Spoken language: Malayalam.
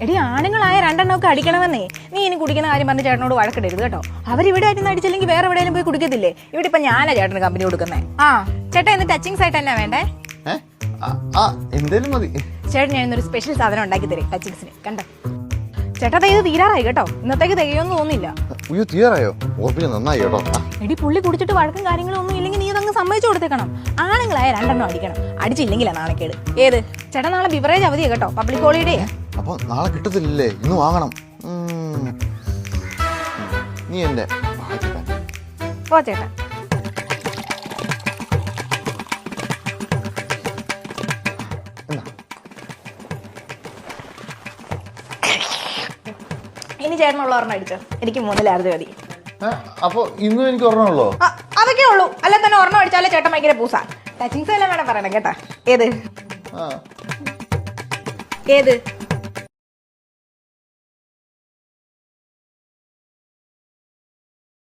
എടി ആണുങ്ങളായ രണ്ടെണ്ണമൊക്കെ അടിക്കണമെന്നേ. നീ ഇനി കുടിക്കുന്ന കാര്യം പറഞ്ഞ് ചേട്ടനോട് വഴക്കിടരുത് കേട്ടോ. അവരിവിടെ ആയിട്ട് അടിച്ചില്ലെങ്കിൽ വേറെ എവിടെയെങ്കിലും പോയി കുടിക്കത്തില്ലേ? ഇവിടെ ഇപ്പൊ ഞാനാ ചേട്ടന് കമ്പനി കൊടുക്കുന്നേ. ആ ചേട്ടാ ഇന്ന് ടച്ചിങ്സ് ആയിട്ട് തന്നെ വേണ്ടേ? എന്തേലും മതി ചേട്ടൻ ഞാൻ ഇന്നൊരു സ്പെഷ്യൽ സാധനം ഉണ്ടാക്കി തരും ടച്ചിങ്സിന്. കണ്ടോ ചേട്ടാ, ഇത് തീരാറായി കേട്ടോ. ഇന്നത്തേക്ക് തികയൊന്നും തോന്നില്ല. അയ്യോ തീരായോ? ഓർപ്പിച്ച് നന്നായി കേട്ടോ. എടി പുള്ളി കുടിച്ചിട്ട് വഴക്കും കാര്യങ്ങളും ഒന്നും ഇല്ലെങ്കിൽ നീ അതങ്ങ് സമ്മതിച്ചു കൊടുത്തേക്കണം. ആണുങ്ങളായ രണ്ടെണ്ണം അടിക്കണം. അടിച്ചില്ലെങ്കിലാ നാണക്കേട്. ഏത് ചേട്ടാ നാളെ ബിവറേജ് അവധിയാ കേട്ടോ, പബ്ലിക് ഹോളിഡേ. അപ്പൊ നാളെ കിട്ടത്തില്ലേ? ഇന്ന് വാങ്ങണം. നീ എന്റെ പോ ചേട്ടാ. ഇനി ചേട്ടനുള്ള ഒരെണ്ണം അടിച്ചോ. എനിക്ക് 3 ലാർജ് മതി. അപ്പൊ ഇന്നും എനിക്ക് ഓർമ്മയുള്ളൂ. അതൊക്കെ ഉള്ളൂ. അല്ല തന്നെ ഒരെണ്ണം അടിച്ചാലേ ചേട്ടൻ ഭയങ്കര പൂസാ. ടച്ചിങ്സ് എല്ലാം വേണം പറയണം കേട്ടാ. ഏത്